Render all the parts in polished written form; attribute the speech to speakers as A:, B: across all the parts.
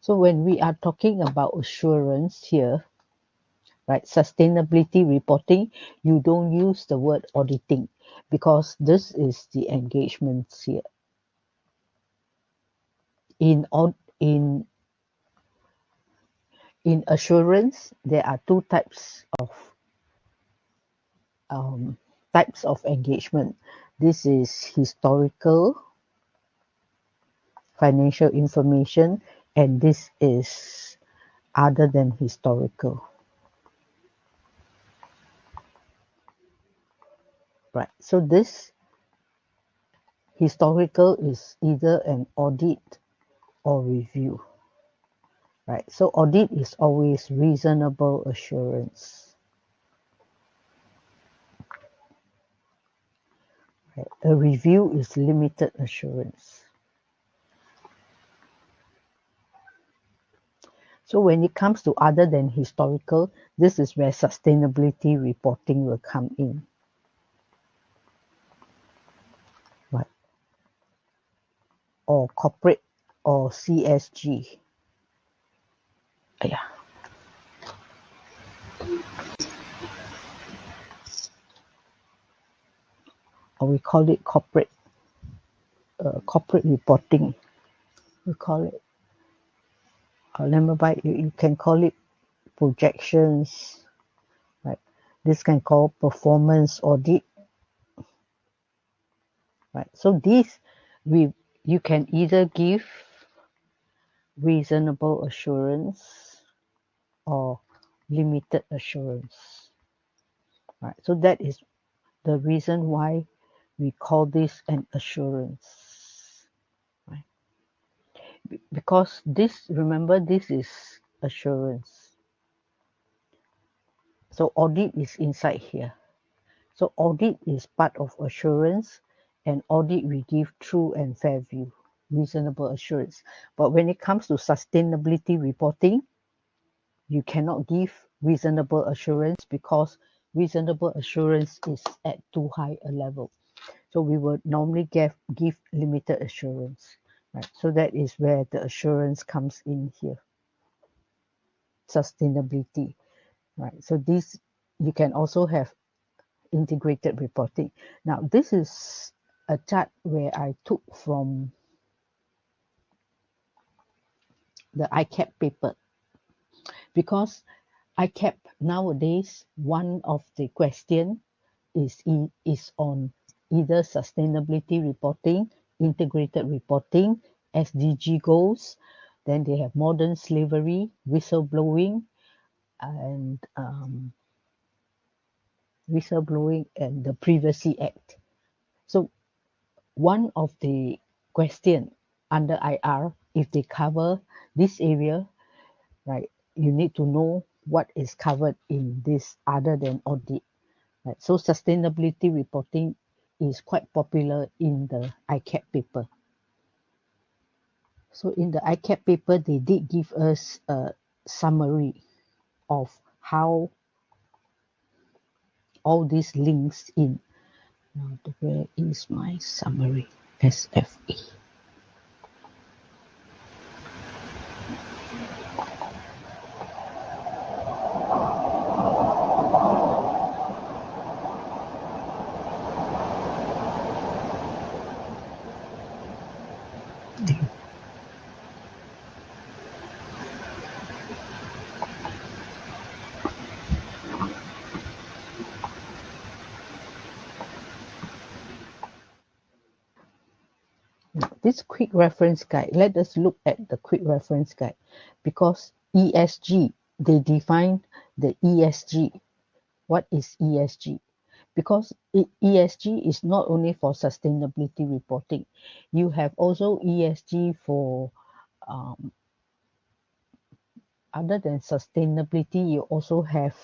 A: So when we are talking about assurance here, right, sustainability reporting, you don't use the word auditing because this is the engagements here. In assurance, there are two types of engagement. This is historical financial information, and this is other than historical. Right. So this historical is either an audit or review. Right. So audit is always reasonable assurance. Right. A review is limited assurance. So when it comes to other than historical, this is where sustainability reporting will come in. Right. Or corporate or CSG. Yeah. Or we call it corporate reporting. We call it. You can call it projections. Right. This can call performance audit. Right. So these you can either give reasonable assurance or limited assurance. Right. So that is the reason why we call this an assurance. Right. Because remember, this is assurance. So audit is inside here. So audit is part of assurance, and audit we give true and fair view, reasonable assurance. But when it comes to sustainability reporting, you cannot give reasonable assurance because reasonable assurance is at too high a level. So we would normally give limited assurance. Right. So that is where the assurance comes in here. Sustainability. Right. So this you can also have integrated reporting. Now this is a chart where I took from the ICAP paper, because ICAP nowadays, one of the question is on either sustainability reporting, integrated reporting, SDG goals. Then they have modern slavery, whistleblowing, and the Privacy Act. So one of the question under IR, if they cover this area, right, you need to know what is covered in this other than audit. Right? So sustainability reporting is quite popular in the ICAP paper. So in the ICAP paper, they did give us a summary of how all these links in. Now, where is my summary? SFA. This quick reference guide, let us look at the quick reference guide, because ESG, they define the ESG. What is ESG? Because ESG is not only for sustainability reporting. You have also ESG for other than sustainability, you also have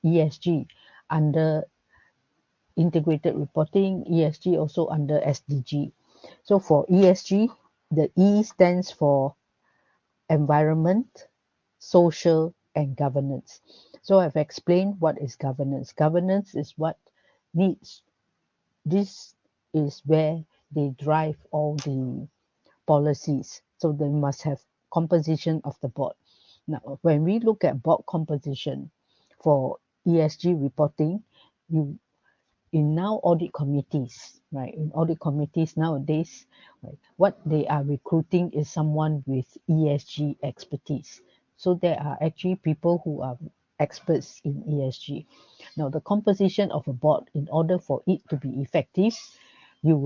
A: ESG under integrated reporting, ESG also under SDG. So for ESG, the E stands for environment, social, and governance. So I've explained what is governance. Governance is what needs, this is where they drive all the policies. So they must have composition of the board. Now, when we look at board composition for ESG reporting, in now audit committees, right? In audit committees nowadays, right, what they are recruiting is someone with ESG expertise. So there are actually people who are experts in ESG. Now, the composition of a board, in order for it to be effective, you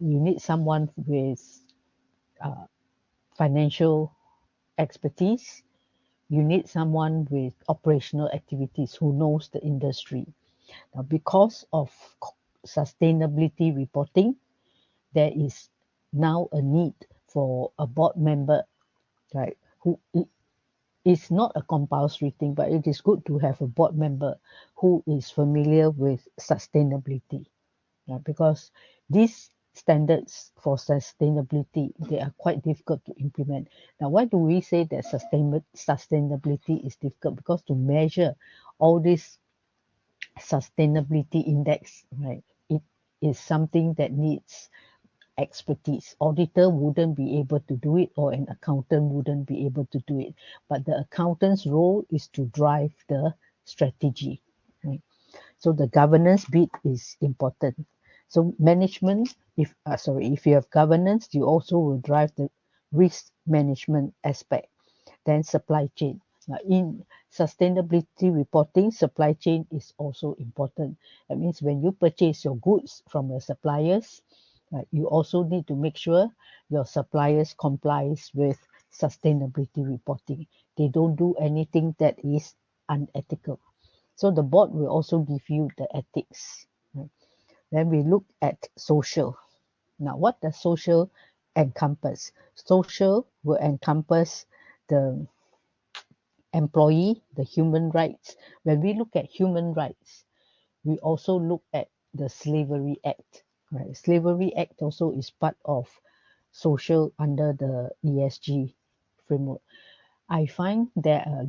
A: need someone with financial expertise. You need someone with operational activities who knows the industry. Now, because of sustainability reporting, there is now a need for a board member, right? Who is not a compulsory thing, but it is good to have a board member who is familiar with sustainability, right? Because these standards for sustainability, they are quite difficult to implement. Now, why do we say that sustainability is difficult? Because to measure all these sustainability index, right? It is something that needs expertise. Auditor wouldn't be able to do it, or an accountant wouldn't be able to do it. But the accountant's role is to drive the strategy, right? So the governance bit is important. So management, if you have governance, you also will drive the risk management aspect. Then supply chain. Now, in sustainability reporting, supply chain is also important. That means when you purchase your goods from your suppliers, you also need to make sure your suppliers complies with sustainability reporting. They don't do anything that is unethical. So the board will also give you the ethics. Right? Then we look at social. Now, what does social encompass? Social will encompass the employee, the human rights. When we look at human rights, we also look at the Slavery Act. Right? Slavery Act also is part of social under the ESG framework. I find there are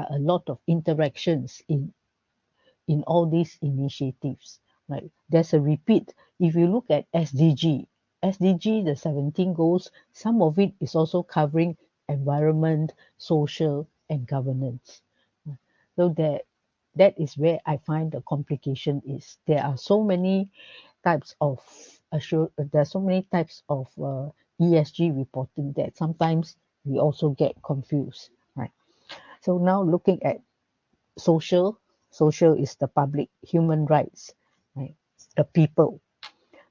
A: a lot of interactions in all these initiatives. Right? There's a repeat. If you look at SDG, the 17 goals, some of it is also covering environment, social, and governance. So that is where I find the complication is. There are so many types of ESG reporting that sometimes we also get confused. Right? So now looking at social is the public, human rights, right? The people.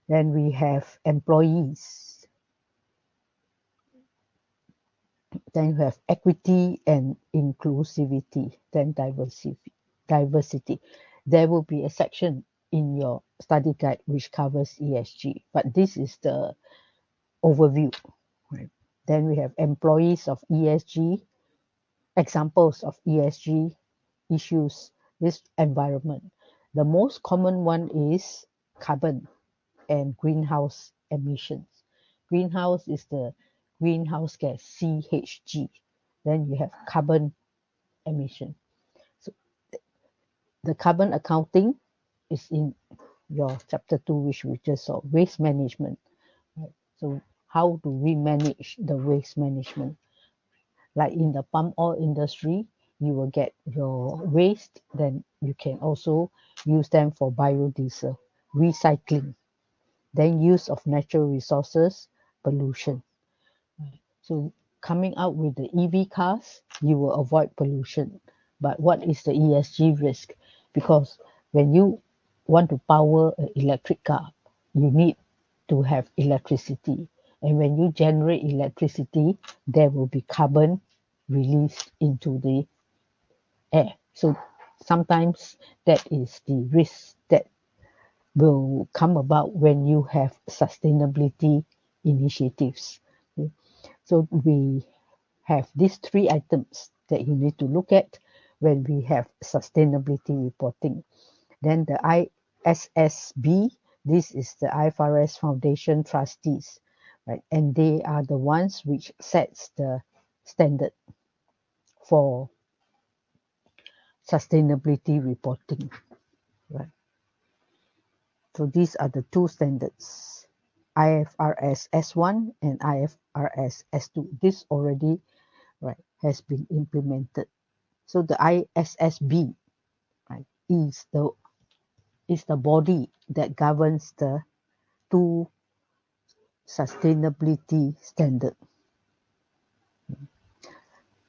A: Then we have employees. Then you have equity and inclusivity. Then diversity. There will be a section in your study guide which covers ESG, but this is the overview. Right? Then we have employees of ESG, examples of ESG issues, this environment. The most common one is carbon and greenhouse emissions. Greenhouse is the greenhouse gas, CHG. Then you have carbon emission. So the carbon accounting is in your chapter 2, which we just saw, waste management. Right? So how do we manage the waste management? Like in the palm oil industry, you will get your waste, then you can also use them for biodiesel, recycling, then use of natural resources, pollution. So coming out with the EV cars, you will avoid pollution. But what is the ESG risk? Because when you want to power an electric car, you need to have electricity. And when you generate electricity, there will be carbon released into the air. So sometimes that is the risk that will come about when you have sustainability initiatives. So we have these 3 items that you need to look at when we have sustainability reporting. Then the ISSB, this is the IFRS Foundation trustees, right? And they are the ones which sets the standard for sustainability reporting, right? So these are the 2 standards. IFRS S1 and IFRS S2. This already has been implemented. So the ISSB is the body that governs the two sustainability standard.